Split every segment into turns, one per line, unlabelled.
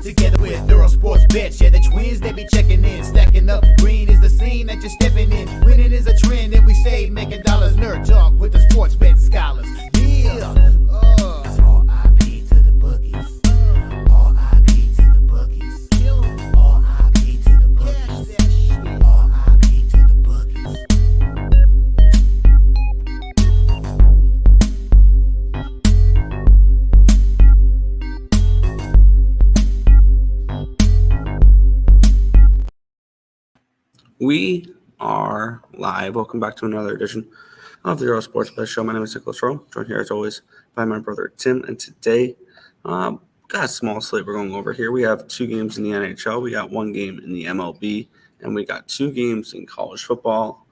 Together with Earle Sports Bets, yeah, the twins, they be checking in, stacking up. Green is the scene that you're stepping in. Winning is a trend, and we stay making dollars. Nerd talk with the sports bet scholars. Yeah, R.I.P. to the bookies. R.I.P. to the bookies. R.I.P. to the bookies. R.I.P. to the bookies.
We are live. Welcome back to another edition of the Earle Sports Bet Show. My name is Nicholas Earle, joined here as always by my brother Tim. And today, got a small slate we're going over here. We have 2 games in the NHL, we got 1 game in the MLB, and we got 2 games in college football.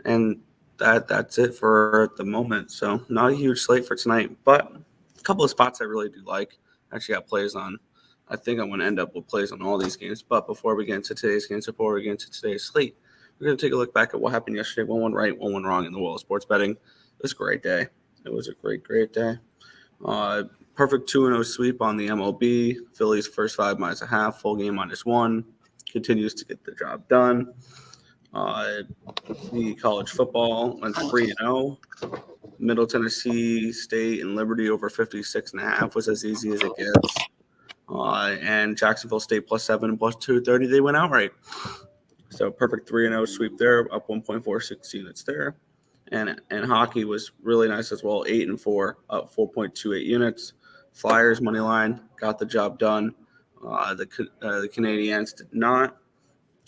And that's it for the moment. So not a huge slate for tonight, but a couple of spots I really do like. Actually got plays on. I think I'm going to end up with plays on all these games. But before we get into today's games, before we get into today's slate, we're going to take a look back at what happened yesterday. 1 went right, 1 went wrong in the world of sports betting. It was a great day. It was a great day. Perfect 2-0 sweep on the MLB. Phillies first 5 -1/2, full game -1. Continues to get the job done. The college football went 3-0. Middle Tennessee State and Liberty over 56.5 was as easy as it gets. And Jacksonville State +7 and +230, they went outright. So perfect 3-0 sweep there, up 1.46 units there. And hockey was really nice as well, 8-4, up 4.28 units. Flyers money line got the job done. The Canadiens did not.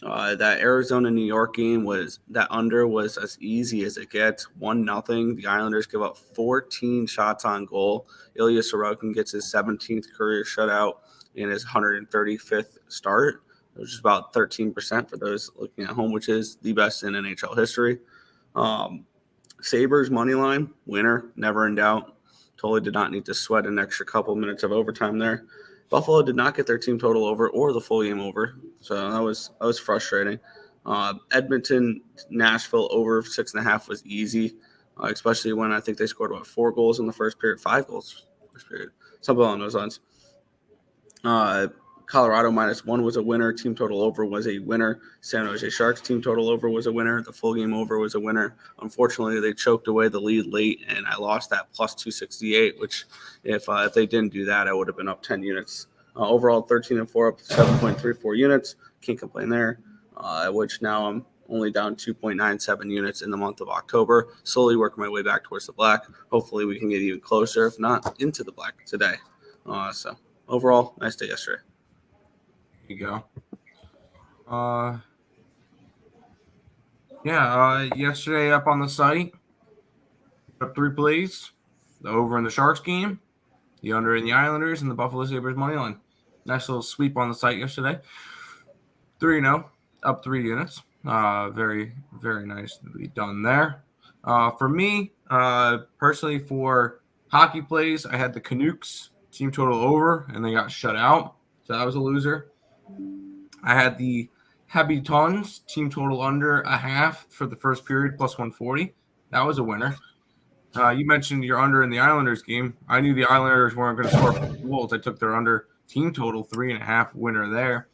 That Arizona-New York game that under was as easy as it gets, 1-0. The Islanders give up 14 shots on goal. Ilya Sorokin gets his 17th career shutout in his 135th start, which is about 13% for those looking at home, which is the best in NHL history. Sabres money line winner, never in doubt. Totally did not need to sweat an extra couple minutes of overtime there. Buffalo did not get their team total over or the full game over, so that was frustrating. Edmonton, Nashville over 6.5 was easy, especially when I think they scored 4 goals in the first period, 5 goals first period, something along those lines. Colorado -1 was a winner. Team total over was a winner. San Jose Sharks team total over was a winner. The full game over was a winner. Unfortunately, they choked away the lead late, and I lost that +268, which if they didn't do that, I would have been up 10 units. Overall, 13-4, up 7.34 units. Can't complain there, which now I'm only down 2.97 units in the month of October. Slowly working my way back towards the black. Hopefully, we can get even closer, if not into the black today. So overall, nice day yesterday.
There you go. Yesterday up on the site, up 3 plays, the over in the Sharks game, the under in the Islanders, and the Buffalo Sabres money line. Nice little sweep on the site yesterday. 3-0, up 3 units. Very, very nicely done there. For me, personally, for hockey plays, I had the Canucks team total over, and they got shut out, so that was a loser. I had the Habitants team total under 1/2 for the first period, +140. That was a winner. You mentioned your under in the Islanders game. I knew the Islanders weren't going to score goals. I took their under team total 3.5 winner there.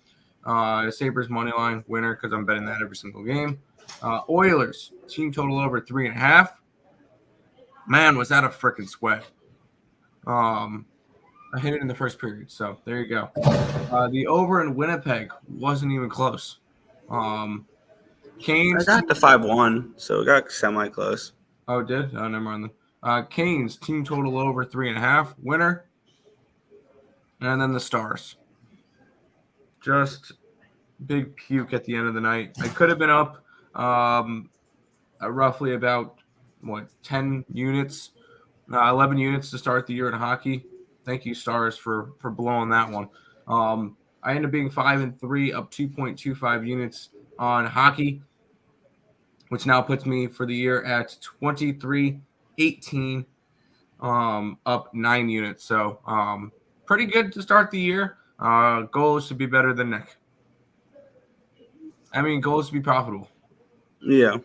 Sabres money line winner because I'm betting that every single game. Oilers team total over 3.5. Man, was that a freaking sweat. I hit it in the first period, so there you go. The over in Winnipeg wasn't even close. Canes.
I got the 5-1, so it got semi-close.
Oh, it did? Oh, never mind. Canes team total over 3.5 winner. And then the Stars. Just big puke at the end of the night. I could have been up roughly about, 10 units, 11 units to start the year in hockey. Thank you, Stars, for blowing that one. I ended up being 5-3, up 2.25 units on hockey, which now puts me for the year at 23-18, up 9 units. So pretty good to start the year. Goal is to be better than Nick. I mean, goal is to be profitable.
Yeah.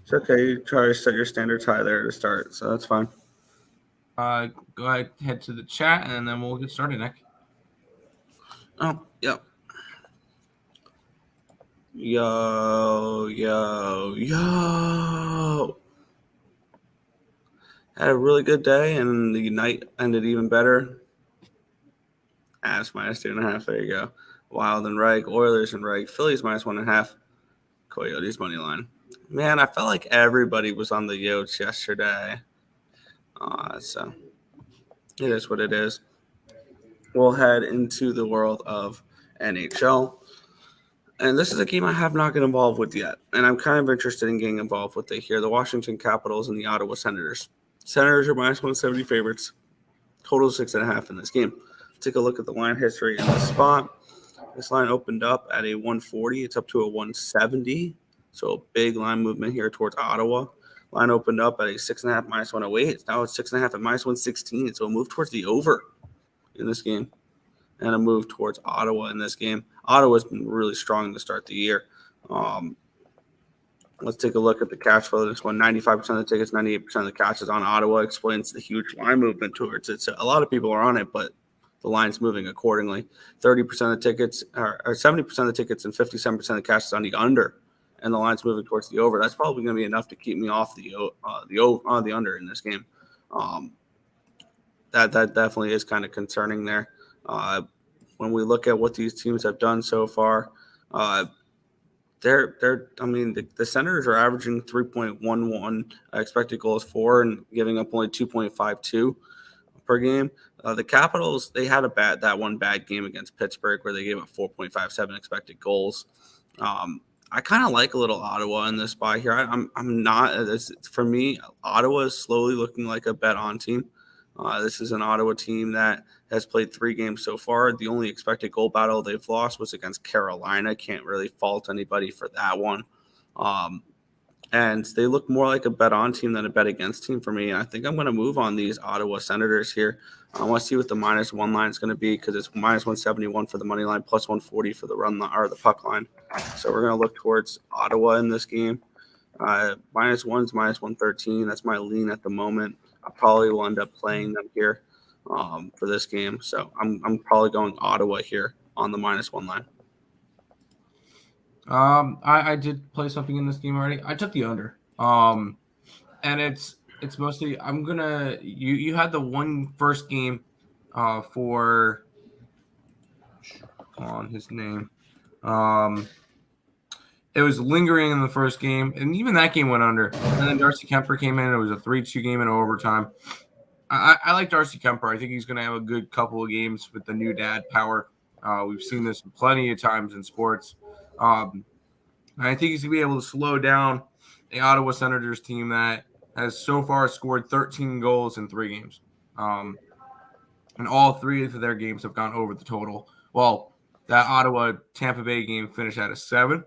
It's okay. You try to set your standards high there to start, so that's fine.
Go ahead, head to the chat, and then we'll get started, Nick.
Oh, yep. Yo. Had a really good day, and the night ended even better. Avs -2.5. There you go. Wild and Reg, Oilers and Reg, Phillies -1.5. Coyotes money line. Man, I felt like everybody was on the Yotes yesterday. So it is what it is. We'll head into the world of NHL. And this is a game I have not gotten involved with yet. And I'm kind of interested in getting involved with it here. The Washington Capitals and the Ottawa Senators. Senators are -170 favorites. Total 6.5 in this game. Take a look at the line history in the spot. This line opened up at a 140. It's up to a 170. So a big line movement here towards Ottawa. Line opened up at a 6.5 -108. It's now at 6.5 at -116. So a move towards the over in this game. And a move towards Ottawa in this game. Ottawa's been really strong to start the year. Let's take a look at the cash flow. This one, 95% of the tickets, 98% of the cash is on Ottawa. Explains the huge line movement towards it. So a lot of people are on it, but the line's moving accordingly. 30% of the tickets, or 70% of the tickets, and 57% of the cash is on the under, and the line's moving towards the over. That's probably going to be enough to keep me off the under in this game. That definitely is kind of concerning there. When we look at what these teams have done so far, the Senators are averaging 3.11 expected goals for and giving up only 2.52 per game. The Capitals, they had that one bad game against Pittsburgh where they gave up 4.57 expected goals. I kind of like a little Ottawa in this spot here. I'm not. For me, Ottawa is slowly looking like a bet on team. This is an Ottawa team that has played 3 games so far. The only expected goal battle they've lost was against Carolina. Can't really fault anybody for that one. And they look more like a bet on team than a bet against team for me. I think I'm going to move on these Ottawa Senators here. I want to see what the -1 line is going to be because it's -171 for the money line, +140 for the run line or the puck line. So we're going to look towards Ottawa in this game. -1's -113. That's my lean at the moment. I probably will end up playing them here for this game. So I'm probably going Ottawa here on the -1 line.
I did play something in this game already. I took the under. And it's mostly you had the one first game for on his name. It was lingering in the first game, and even that game went under. And then Darcy Kemper came in. It was a 3-2 game in overtime. I like Darcy Kemper. I think he's going to have a good couple of games with the new dad power. We've seen this plenty of times in sports. I think he's going to be able to slow down the Ottawa Senators team that has so far scored 13 goals in 3 games. And all 3 of their games have gone over the total. Well, that Ottawa-Tampa Bay game finished at a 7.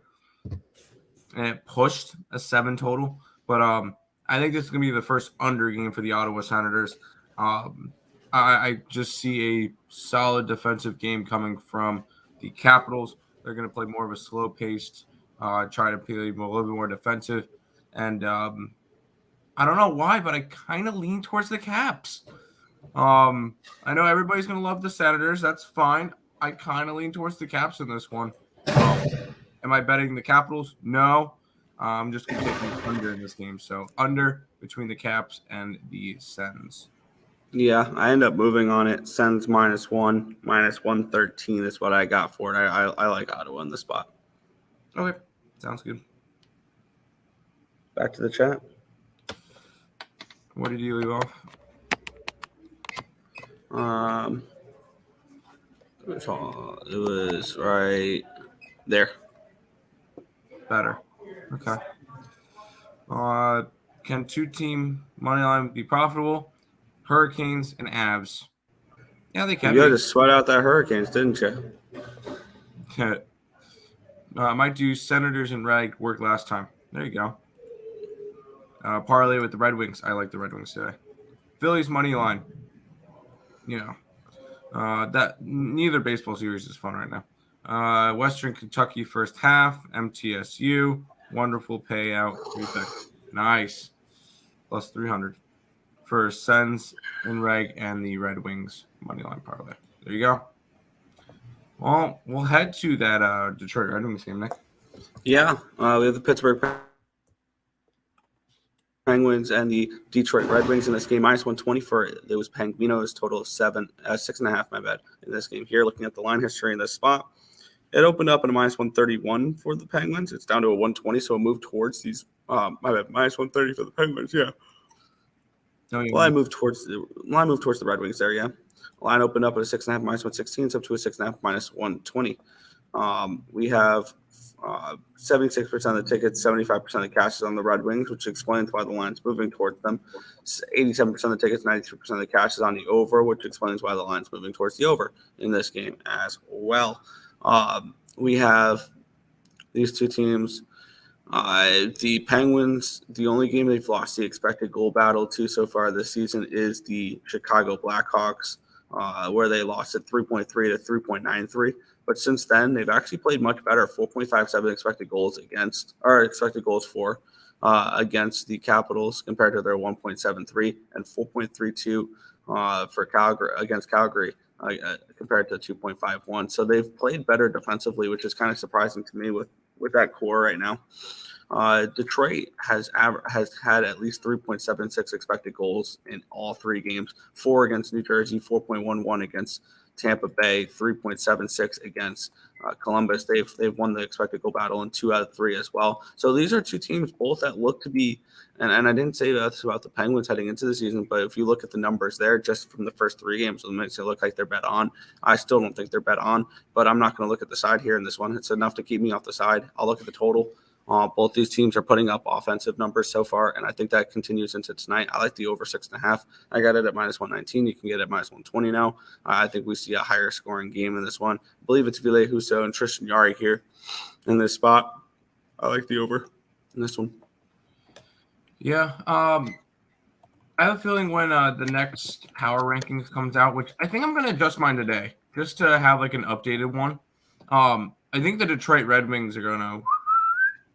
And it pushed a 7 total. But I think this is going to be the first under game for the Ottawa Senators. I just see a solid defensive game coming from the Capitals. They're going to play more of a slow-paced, try to play a little bit more defensive. And I don't know why, but I kind of lean towards the Caps. I know everybody's going to love the Senators. That's fine. I kind of lean towards the Caps in this one. Am I betting the Capitals? No. I'm just going to take the under in this game. So under between the Caps and the Sens.
Yeah, I end up moving on it. Sens -1, -113 is what I got for it. I like Ottawa in the spot.
Okay, sounds good.
Back to the chat.
What did you leave off?
It was right there.
Better. Okay. Can 2-team money line be profitable? Hurricanes and Avs. Yeah, they can.
You had to sweat out that Hurricanes, didn't you?
I might do Senators and Reg work last time. There you go. Parlay with the Red Wings. I like the Red Wings today. Phillies money line. That neither baseball series is fun right now. Western Kentucky first half. MTSU. Wonderful payout. Nice. +300. for Sens and Reg and the Red Wings money line parlay. There you go. Well, we'll head to that Detroit Red Wings game, Nick.
Yeah, we have the Pittsburgh Penguins and the Detroit Red Wings in this game. -120 for it was Penguins, total of 6.5. My bad in this game here. Looking at the line history in this spot, it opened up at a -131 for the Penguins. It's down to a 120, so a move towards these. My bad, -130 for the Penguins. Yeah. Line moved towards the Red Wings there. Yeah. Line opened up at a 6.5 -116. It's up to a 6.5 -120. We have 76% of the tickets, 75% of the cash is on the Red Wings, which explains why the line's moving towards them. 87% of the tickets, 93% of the cash is on the over, which explains why the line's moving towards the over in this game as well. We have these two teams. The Penguins, the only game they've lost the expected goal battle to so far this season is the Chicago Blackhawks, where they lost at 3.3 to 3.93. But since then, they've actually played much better. 4.57 expected goals for against the Capitals compared to their 1.73 and 4.32 for Calgary against Calgary compared to 2.51. So they've played better defensively, which is kind of surprising to me with that core right now. Detroit has had at least 3.76 expected goals in all three games, 4 against New Jersey, 4.11 against Tampa Bay, 3.76 against Columbus. They've won the expected goal battle in 2 out of 3 as well. So these are two teams both that look to be, and I didn't say that's about the Penguins heading into the season, but if you look at the numbers there just from the first 3 games, it makes it look like they're bet on. I still don't think they're bet on, but I'm not going to look at the side here in this one. It's enough to keep me off the side. I'll look at the total. Both these teams are putting up offensive numbers so far, and I think that continues into tonight. I like the over 6.5. I got it at -119. You can get it at -120 now. I think we see a higher scoring game in this one. I believe it's Ville Husso and Tristan Jarry here in this spot. I like the over in this one.
Yeah. I have a feeling when the next power rankings comes out, which I think I'm going to adjust mine today just to have like an updated one. I think the Detroit Red Wings are going to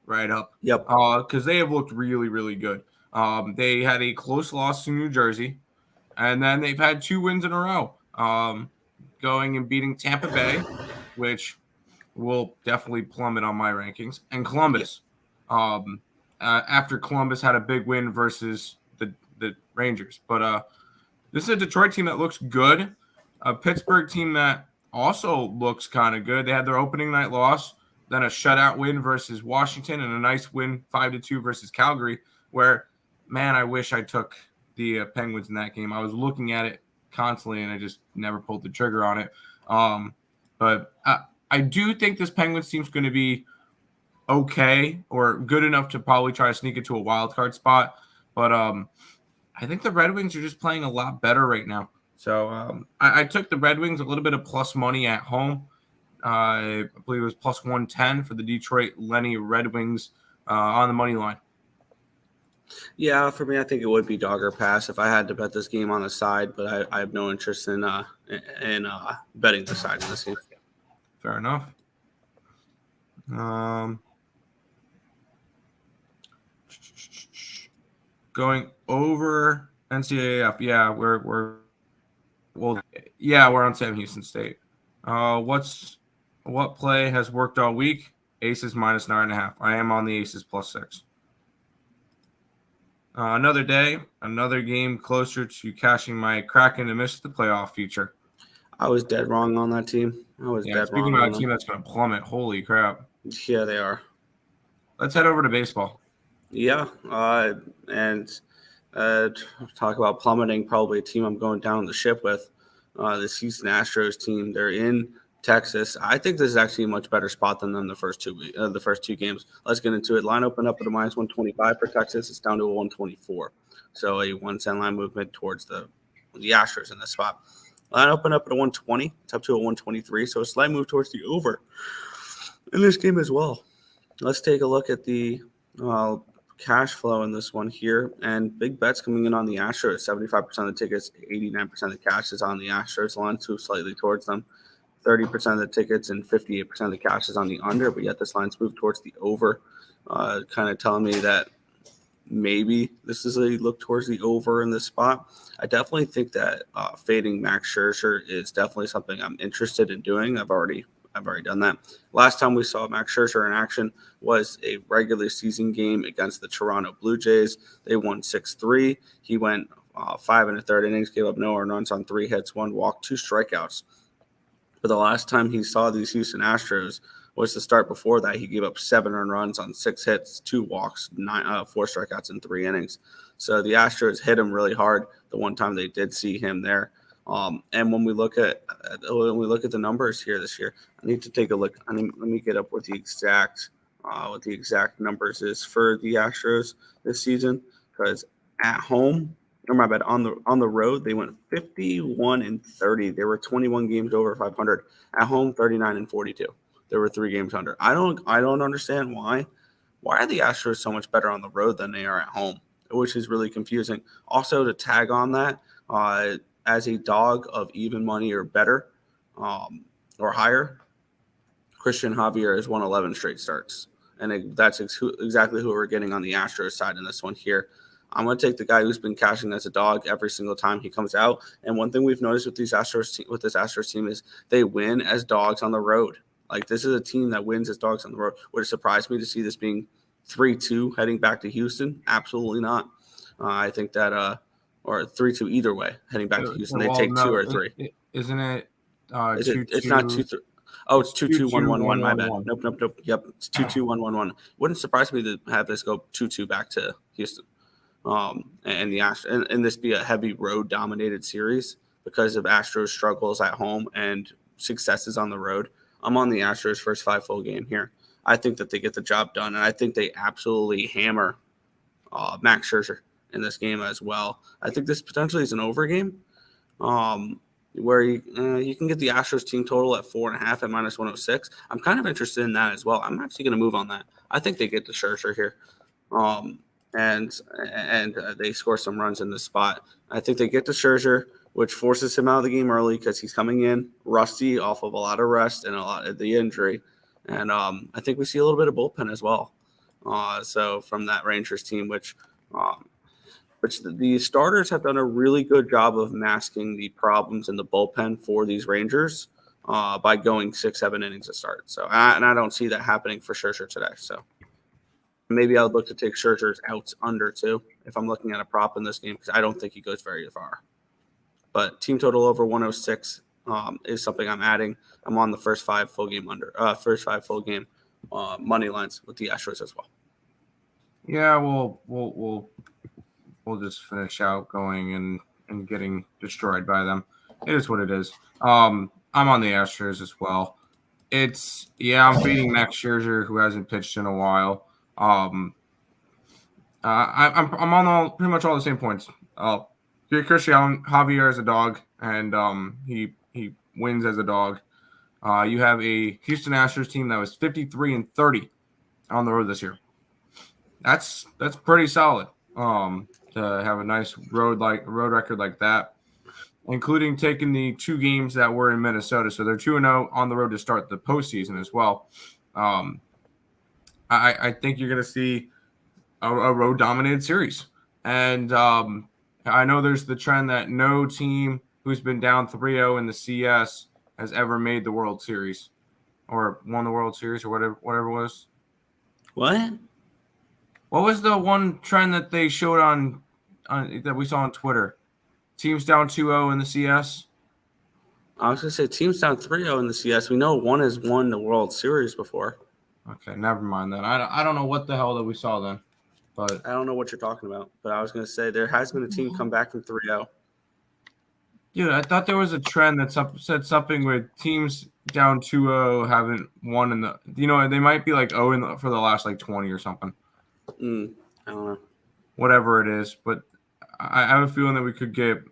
right up.
Yep.
Because they have looked really, really good. They had a close loss to New Jersey, and then they've had 2 wins in a row. Going and beating Tampa Bay, which will definitely plummet on my rankings, and Columbus. After Columbus had a big win versus the Rangers. But this is a Detroit team that looks good. A Pittsburgh team that also looks kind of good. They had their opening night loss, then a shutout win versus Washington, and a nice win 5-2 versus Calgary, where, man, I wish I took the Penguins in that game. I was looking at it constantly, and I just never pulled the trigger on it. But I do think this Penguins team's going to be okay or good enough to probably try to sneak into a wild card spot. But I think the Red Wings are just playing a lot better right now. So I took the Red Wings a little bit of plus money at home. I believe it was plus 110 for the Detroit Lenny Red Wings on the money line.
Yeah, for me, I think it would be dog or pass if I had to bet this game on the side, but I have no interest in betting the side in this game.
Fair enough. Going over NCAAF. Yeah, we're on Sam Houston State. What play has worked all week? Aces -9.5. I am on the Aces +6. Another day, another game closer to cashing my Kraken to miss the playoff future.
I was dead wrong on that team.
Speaking about a team that's going to plummet, holy crap.
Yeah, they are.
Let's head over to baseball.
Yeah, and talk about plummeting, probably a team I'm going down the ship with. This Houston Astros team, they're in Texas. I think this is actually a much better spot than the first two games. Let's get into it. Line opened up at a -125 for Texas. It's down to a 124. So a 1 cent line movement towards the Astros in this spot. Line opened up at a 120. It's up to a 123. So a slight move towards the over in this game as well. Let's take a look at the cash flow in this one here, and big bets coming in on the Astros. 75% of the tickets, 89% of the cash is on the Astros. Line two slightly towards them. 30% of the tickets and 58% of the cash is on the under, but yet this line's moved towards the over, kind of telling me that maybe this is a look towards the over in this spot. I definitely think that fading Max Scherzer is definitely something I'm interested in doing. I've already done that. Last time we saw Max Scherzer in action was a regular season game against the Toronto Blue Jays. They won 6-3. He went 5 1/3 innings, gave up no earned runs on 3 hits, 1 walk, 2 strikeouts. But the last time he saw these Houston Astros was the start before that. He gave up 7 earned runs on 6 hits, 2 walks, 4 strikeouts in 3 innings. So the Astros hit him really hard the one time they did see him there. And when we look at the numbers here this year, I need to take a look. Let me get up what the exact numbers is for the Astros this season, because at home, or my bad, on the road they went 51-30. There were 21 games over 500. At home, 39-42. There were 3 games under. I don't understand why. Why are the Astros so much better on the road than they are at home? Which is really confusing. Also, to tag on that, as a dog of even money or better, or higher, Christian Javier has won 11 straight starts. And that's exactly who we're getting on the Astros side in this one here. I'm going to take the guy who's been cashing as a dog every single time he comes out. And one thing we've noticed with this Astros team is they win as dogs on the road. Like, this is a team that wins as dogs on the road. Would it surprise me to see this being 3-2 heading back to Houston? Absolutely not. I think that or 3-2 either way heading back to Houston. They take 2 or 3.
Isn't it?
It's not 2-3. Oh, it's 2-2-1-1-1. My bad. Nope. Yep, it's 2-2-1-1-1. Wouldn't surprise me to have this go 2-2 back to Houston. And this be a heavy road dominated series because of Astros struggles at home and successes on the road. I'm on the Astros first 5 full game here. I think that they get the job done, and I think they absolutely hammer Max Scherzer in this game as well. I think this potentially is an over game, where you can get the Astros team total at 4.5 at -106. I'm kind of interested in that as well. I'm actually going to move on that. I think they get the Scherzer here, and they score some runs in this spot. I think they get to Scherzer, which forces him out of the game early because he's coming in rusty off of a lot of rest and a lot of the injury. And I think we see a little bit of bullpen as well. So from that Rangers team, which the starters have done a really good job of masking the problems in the bullpen for these Rangers by going 6-7 innings to start. So I don't see that happening for Scherzer today. So maybe I would look to take Scherzer's outs under too if I'm looking at a prop in this game, because I don't think he goes very far. But team total over 106 is something I'm adding. I'm on the first 5 full game money lines with the Astros as well.
Yeah, we'll just finish out going and getting destroyed by them. It is what it is. I'm on the Astros as well. I'm beating Max Scherzer, who hasn't pitched in a while. I'm on pretty much all the same points. Christian Javier is a dog, and he wins as a dog. You have a Houston Astros team that was 53-30 on the road this year. That's pretty solid. To have a nice road record like that, including taking the 2 games that were in Minnesota, so they're 2-0 on the road to start the postseason as well. I think you're going to see a road dominated series, and I know there's the trend that no team who's been down 3-0 in the CS has ever made the World Series or won the World Series or whatever it was.
What?
What was the one trend that they showed on that we saw on Twitter? Teams down 2-0 in the CS?
I was going to say teams down 3-0 in the CS. We know one has won the World Series before.
Okay, never mind then. I don't know what the hell that we saw then. But
I don't know what you're talking about, but I was going to say there has been a team come back from 3-0.
Dude, I thought there was a trend that said something with teams down 2-0 haven't won in the – they might be like 0 for the last like 20 or something.
I don't know.
Whatever it is, but I have a feeling that we could get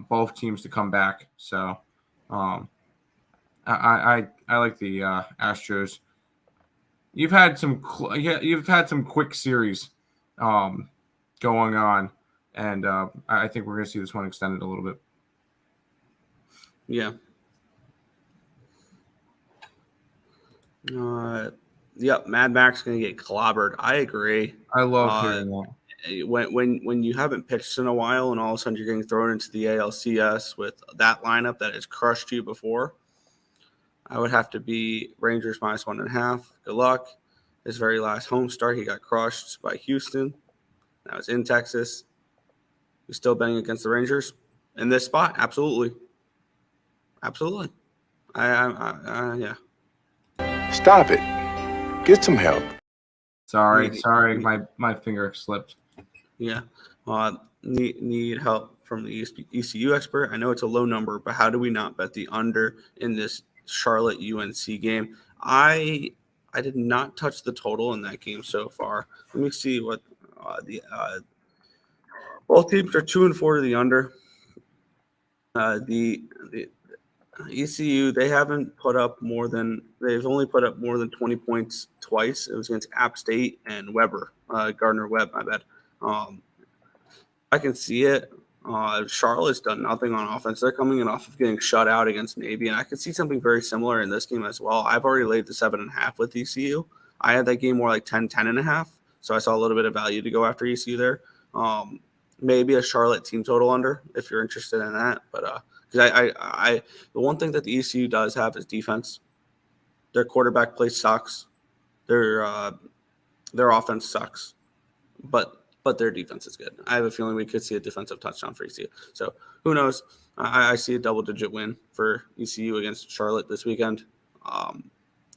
both teams to come back. So I like the Astros. You've had some quick series going on, and I think we're going to see this one extended a little bit.
Yeah. Yep, Mad Max going to get clobbered. I agree.
I love hearing that.
when you haven't pitched in a while and all of a sudden you're getting thrown into the ALCS with that lineup that has crushed you before, I would have to be Rangers -1.5. Good luck. His very last home start, he got crushed by Houston. That was in Texas. He's still betting against the Rangers in this spot. Absolutely. Yeah.
Stop it. Get some help.
Sorry, my finger slipped.
Yeah. Need help from the ECU expert. I know it's a low number, but how do we not bet the under in this Charlotte UNC game? I did not touch the total in that game so far. Let me see what both teams are 2-4 to the under. The ECU, they've only put up more than 20 points twice. It was against App State and Gardner Webb, my bad. I can see it. Charlotte's done nothing on offense. They're coming in off of getting shut out against Navy, and I could see something very similar in this game as well. I've already laid the 7.5 with ECU. I had that game more like 10.5, so I saw a little bit of value to go after ECU there. Maybe a Charlotte team total under if you're interested in that, but because the one thing that the ECU does have is defense. Their quarterback play sucks. Their offense sucks, but their defense is good. I have a feeling we could see a defensive touchdown for ECU. So who knows? I see a double-digit win for ECU against Charlotte this weekend.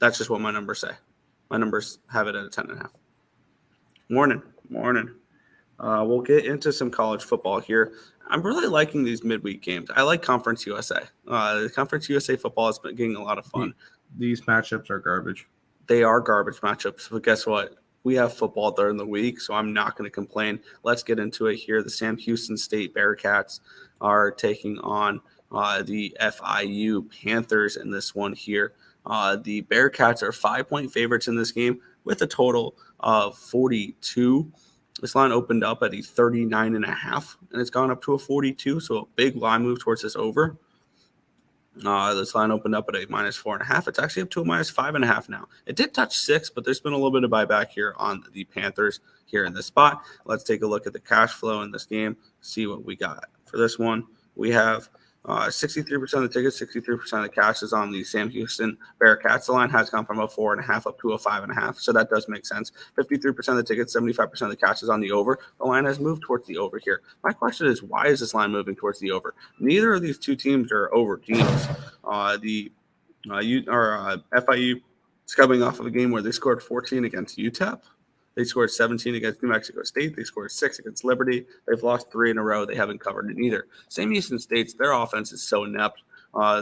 That's just what my numbers say. My numbers have it at a 10.5. Morning. We'll get into some college football here. I'm really liking these midweek games. I like Conference USA. The Conference USA football has been getting a lot of fun.
These matchups are garbage.
They are garbage matchups, but guess what? We have football during the week, so I'm not going to complain. Let's get into it here. The Sam Houston State Bearcats are taking on the FIU Panthers in this one here. The Bearcats are 5-point favorites in this game with a total of 42. This line opened up at a 39.5, and it's gone up to a 42, so a big line move towards this over. This line opened up at a -4.5. It's actually up to a -5.5 now. It did touch 6, but there's been a little bit of buyback here on the Panthers here in this spot. Let's take a look at the cash flow in this game, see what we got. For this one, we have 63% of the tickets, 63% of the cash is on the Sam Houston Bearcats. The line has gone from a 4.5 up to a 5.5, so that does make sense. 53% of the tickets, 75% of the cash is on the over. The line has moved towards the over here. My question is, why is this line moving towards the over? Neither of these two teams are over teams. FIU is coming off of a game where they scored 14 against UTEP. They scored 17 against New Mexico State. They scored 6 against Liberty. They've lost 3 in a row. They haven't covered it either. Sam Houston State's, their offense is so inept.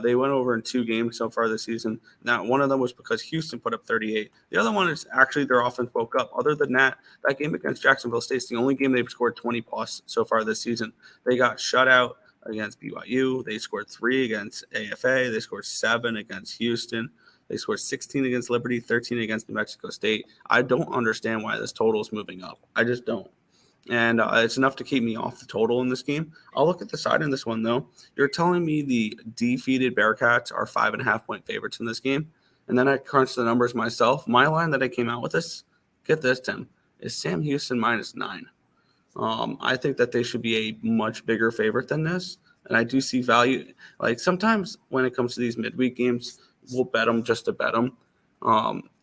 They went over in 2 games so far this season. Now, one of them was because Houston put up 38. The other one is actually their offense woke up. Other than that, that game against Jacksonville State's the only game they've scored 20-plus so far this season. They got shut out against BYU. They scored 3 against AFA. They scored 7 against Houston. They scored 16 against Liberty, 13 against New Mexico State. I don't understand why this total is moving up. I just don't. And it's enough to keep me off the total in this game. I'll look at the side in this one, though. You're telling me the defeated Bearcats are 5.5-point favorites in this game. And then I crunched the numbers myself. My line that I came out with this, get this, Tim, is Sam Houston -9. I think that they should be a much bigger favorite than this. And I do see value. Like sometimes when it comes to these midweek games, we'll bet them just to bet them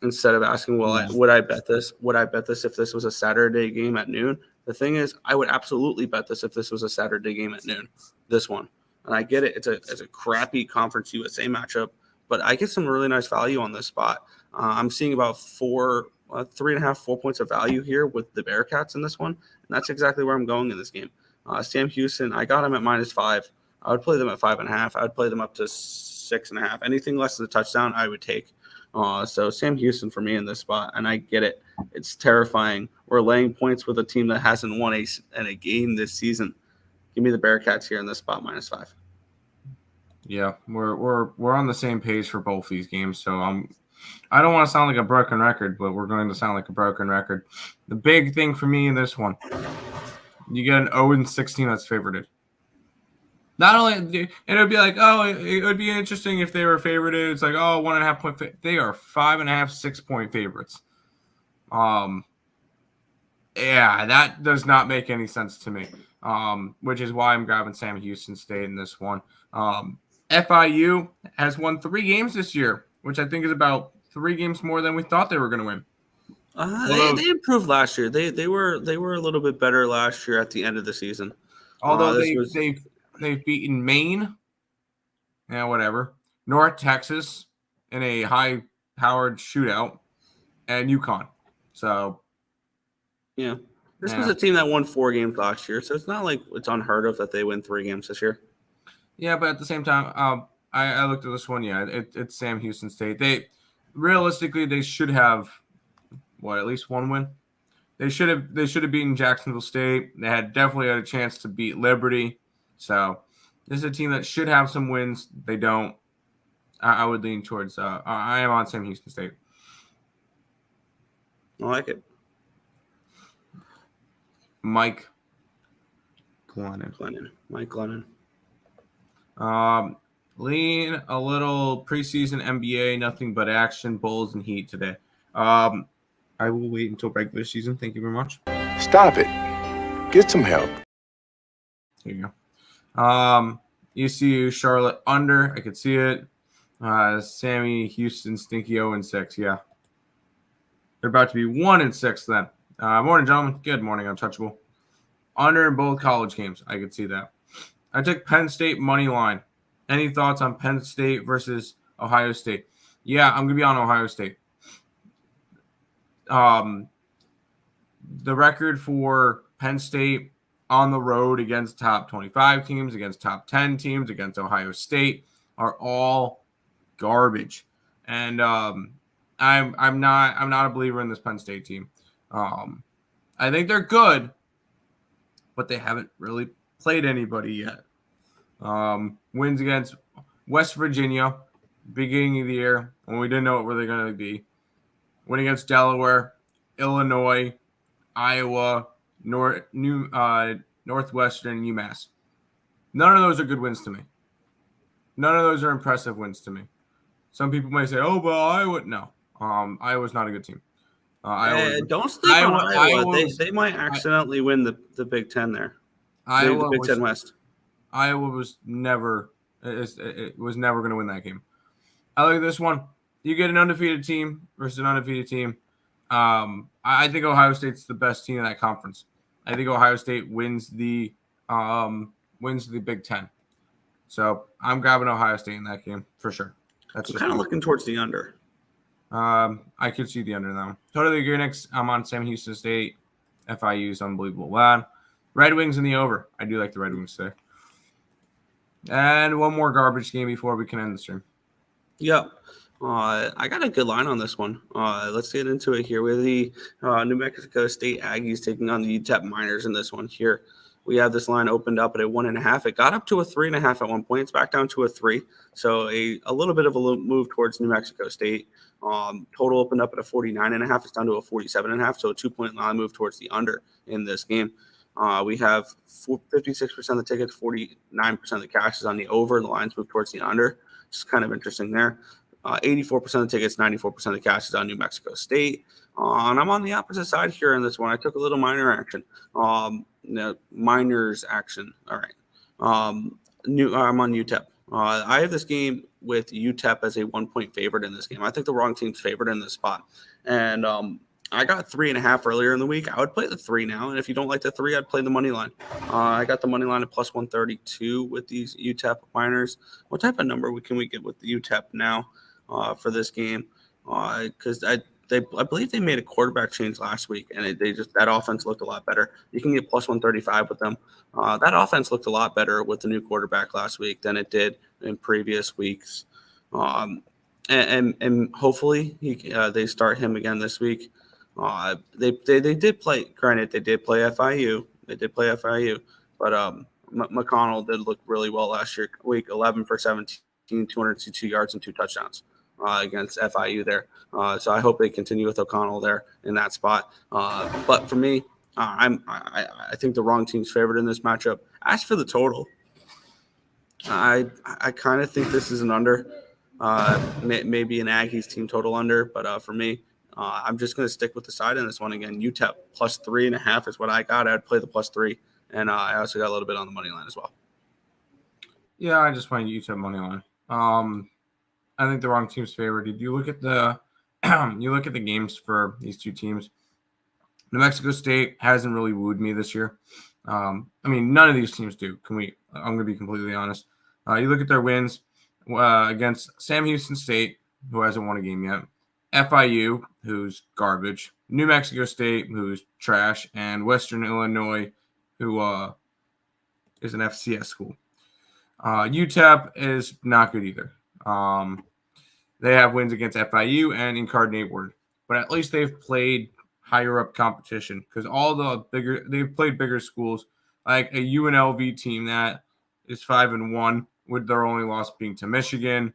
instead of asking, would I bet this? Would I bet this if this was a Saturday game at noon? The thing is, I would absolutely bet this if this was a Saturday game at noon, this one. And I get it. It's a crappy Conference USA matchup, but I get some really nice value on this spot. I'm seeing about 3.5, 4 points of value here with the Bearcats in this one. And that's exactly where I'm going in this game. Sam Houston, I got him at -5. I would play them at 5.5. I would play them up to 6.5. Anything less than a touchdown, I would take. So Sam Houston for me in this spot, and I get it. It's terrifying. We're laying points with a team that hasn't won a game this season. Give me the Bearcats here in this spot, -5.
Yeah, we're on the same page for both these games. So I don't want to sound like a broken record, but we're going to sound like a broken record. The big thing for me in this one, you get an 0-16 that's favorited. Not only, and it would be like, it would be interesting if they were favorited. It's like, 1.5 point. They are 5.5, 6 point favorites. Yeah, that does not make any sense to me. Which is why I'm grabbing Sam Houston State in this one. FIU has won 3 games this year, which I think is about 3 games more than we thought they were going to win.
They improved last year. They were a little bit better last year at the end of the season.
Although they've beaten Maine, whatever, North Texas in a high-powered shootout, and UConn. So,
yeah, this was a team that won 4 games last year, so it's not like it's unheard of that they win 3 games this year.
Yeah, but at the same time, I looked at this one. Yeah, it's Sam Houston State. They should have at least 1 win. They should have beaten Jacksonville State. They definitely had a chance to beat Liberty. So this is a team that should have some wins. They don't. I would lean towards. I am on Sam Houston State.
I like it.
Mike Glennon.
Mike Glennon.
Lean a little preseason NBA, nothing but action, Bulls and Heat today. I will wait until regular season. Thank you very much.
Stop it. Get some help.
Here you go. ECU Charlotte under. I could see it. Sammy Houston Stinky 0-6. Yeah. They're about to be 1-6 then. Morning, gentlemen. Good morning, Untouchable. Under in both college games. I could see that. I took Penn State money line. Any thoughts on Penn State versus Ohio State? Yeah, I'm going to be on Ohio State. The record for Penn State on the road against top 25 teams, against top 10 teams, against Ohio State are all garbage. And I'm not a believer in this Penn State team. I think they're good, but they haven't really played anybody yet. Wins against West Virginia, beginning of the year, when we didn't know where they're going to be. Win against Delaware, Illinois, Iowa, Northwestern, UMass. None of those are good wins to me. None of those are impressive wins to me. Some people may say, "Oh, but Iowa." No, Iowa's not a good team.
Don't sleep on Iowa. They might accidentally win the Big Ten there. The Big Ten West.
Iowa was never. It was never going to win that game. I look at this one. You get an undefeated team versus an undefeated team. I think Ohio State's the best team in that conference. I think Ohio State wins the Big Ten. So I'm grabbing Ohio State in that game for sure.
I'm kind of looking towards the under.
I could see the under now. Totally agree, Nix. I'm on Sam Houston State. FIU's unbelievable lad. Red Wings in the over. I do like the Red Wings today. And one more garbage game before we can end the stream.
Yep. I got a good line on this one. Let's get into it here with the New Mexico State Aggies taking on the UTEP Miners in this one here. We have this line opened up at a 1.5. It got up to a 3.5 at one point. It's back down to a 3. So a little bit of a move towards New Mexico State. Total opened up at a 49.5. It's down to a 47.5. So a 2-point line move towards the under in this game. We have 56% of the tickets, 49% of the cash is on the over. The lines move towards the under. It's kind of interesting there. 84% of the tickets, 94% of the cash is on New Mexico State. And I'm on the opposite side here in this one. I took a little minor action. Minors action. All right. I'm on UTEP. I have this game with UTEP as a 1-point favorite in this game. I think the wrong team's favored in this spot. And I got 3.5 earlier in the week. I would play the 3 now. And if you don't like the 3, I'd play the money line. I got the money line at plus 132 with these UTEP Miners. What type of number can we get with the UTEP now for this game? Because I believe they made a quarterback change last week, and that offense looked a lot better. You can get plus 135 with them. That offense looked a lot better with the new quarterback last week than it did in previous weeks. And hopefully they start him again this week. They did play. Granted, they did play FIU. But McConnell did look really well last year. Week 11 for 17, 262 yards and 2 touchdowns. Against FIU there. So I hope they continue with O'Connell there in that spot. But for me, I think the wrong team's favored in this matchup. As for the total, I kind of think this is an under. Maybe an Aggies team total under, but for me, I'm just going to stick with the side in this one again. UTEP plus 3.5 is what I got. I'd play the plus 3. And I also got a little bit on the money line as well.
Yeah, I just went UTEP money line. I think the wrong team's favored. Did you look at the games for these two teams? New Mexico State hasn't really wooed me this year. I mean, none of these teams do. I'm going to be completely honest. You look at their wins against Sam Houston State, who hasn't won a game yet, FIU, who's garbage, New Mexico State, who's trash, and Western Illinois, who is an FCS school. UTEP is not good either. They have wins against FIU and Incarnate Word, but at least they've played higher up competition because they've played bigger schools, like a UNLV team that is 5-1 with their only loss being to Michigan,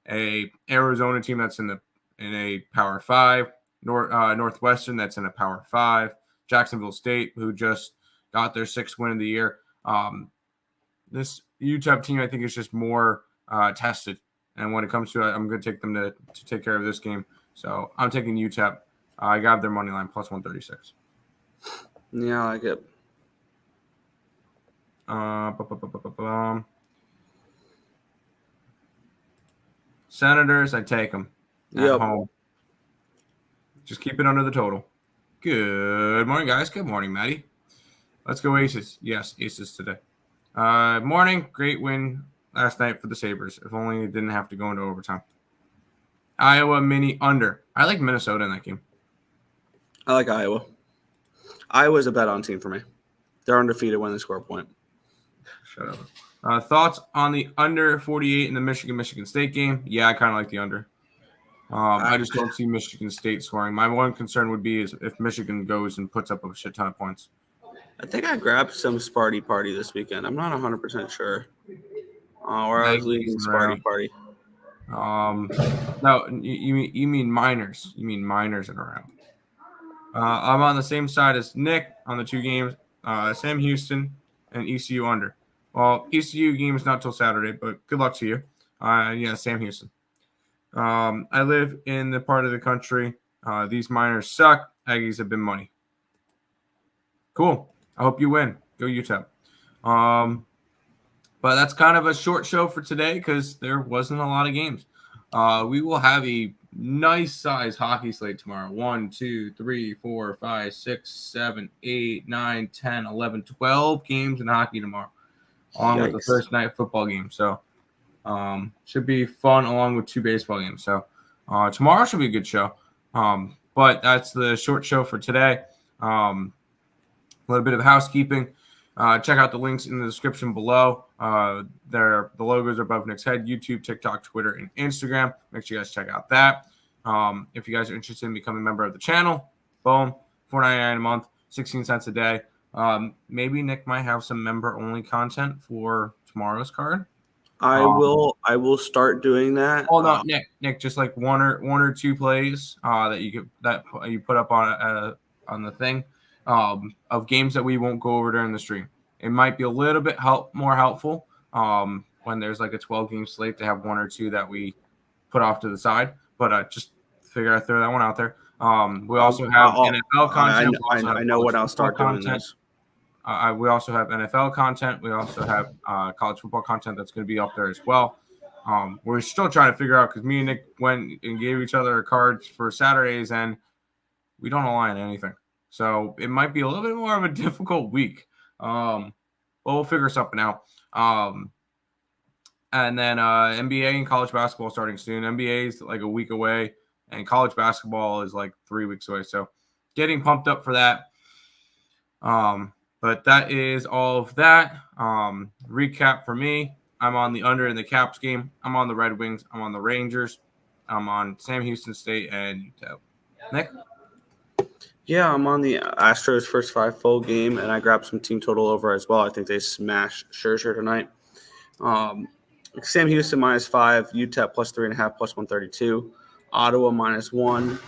a Arizona team that's in a Power 5, Northwestern that's in a Power 5, Jacksonville State, who just got their 6th win of the year. This UTEP team, I think, is just more tested. And when it comes to it, I'm going to take them to take care of this game. So I'm taking UTEP. I got their money line plus 136.
Yeah, I like it.
Senators, I take them at home. Just keep it under the total. Good morning, guys. Good morning, Maddie. Let's go Aces. Yes, Aces today. Morning. Great win last night for the Sabres. If only it didn't have to go into overtime. Iowa mini under. I like Minnesota in that game.
I like Iowa. Iowa's a bet on team for me. They're undefeated when they score a point.
Shut up. Thoughts on the under 48 in the Michigan State game? Yeah, I kind of like the under. I just don't see Michigan State scoring. My one concern would be is if Michigan goes and puts up a shit ton of points.
I think I grabbed some Sparty Party this weekend. I'm not 100% sure. Or I was leading Sparty Party.
No, you mean minors. You mean minors in a round. I'm on the same side as Nick on the two games. Sam Houston and ECU under. Well, ECU game is not till Saturday, but good luck to you. Yeah, Sam Houston. I live in the part of the country. These minors suck. Aggies have been money. Cool. I hope you win. Go UTEP. But that's kind of a short show for today because there wasn't a lot of games. We will have a nice size hockey slate tomorrow. 1, 2, 3, 4, 5, 6, 7, 8, 9, 10, 11, 12 games in hockey tomorrow, along with the first night football game. So should be fun along with 2 baseball games. So tomorrow should be a good show. But that's the short show for today. A little bit of housekeeping. Check out the links in the description below. The logos are above Nick's head: YouTube, TikTok, Twitter, and Instagram. Make sure you guys check out that. If you guys are interested in becoming a member of the channel, boom, $4.99 a month, 16 cents a day. Maybe Nick might have some member-only content for tomorrow's card.
I will start doing that.
Oh no, Nick, just like one or two plays that you put up on the thing. Of games that we won't go over during the stream. It might be a little bit more helpful when there's like a 12-game slate to have 1 or 2 that we put off to the side. But just figure I throw that one out there. We also have NFL content.
I know what I'll start doing this.
We also have NFL content. We also have college football content that's going to be up there as well. We're still trying to figure out because me and Nick went and gave each other cards for Saturdays, and we don't align anything. So it might be a little bit more of a difficult week. But we'll figure something out. And then NBA and college basketball starting soon. NBA is like a week away, and college basketball is like 3 weeks away. So getting pumped up for that. But that is all of that. Recap for me. I'm on the under in the Caps game. I'm on the Red Wings. I'm on the Rangers. I'm on Sam Houston State and UTEP. Nick?
Yeah, I'm on the Astros first 5 full game, and I grabbed some team total over as well. I think they smashed Scherzer tonight. Sam Houston -5, UTEP +3.5, +132, Ottawa -1,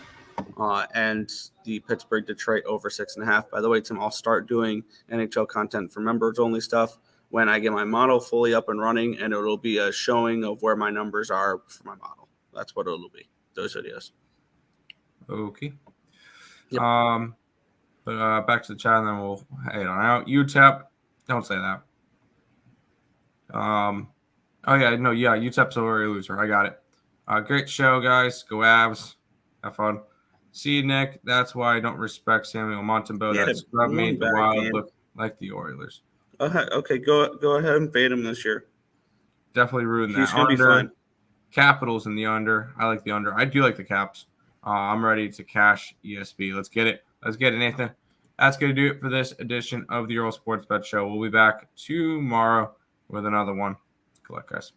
and the Pittsburgh Detroit over 6.5. By the way, Tim, I'll start doing NHL content for members only stuff when I get my model fully up and running, and it'll be a showing of where my numbers are for my model. That's what it'll be, those videos.
Okay.
Yep.
But back to the chat, and then we'll head on out. UTEP, don't say that. UTEP's a worry loser. I got it. Great show, guys. Go Avs. Have fun. See, Nick, that's why I don't respect Samuel Montembeau.
He had
That
a
scrub made the
bad
Wild
game.
look like the Oilers.
Okay, go ahead and fade him this year.
Definitely ruined that.
He's going to be fine.
Capitals in the under. I like the under. I do like the Caps. I'm ready to cash ESB. Let's get it. Nathan. That's going to do it for this edition of the Earle Sports Bet Show. We'll be back tomorrow with another one. Good luck, guys.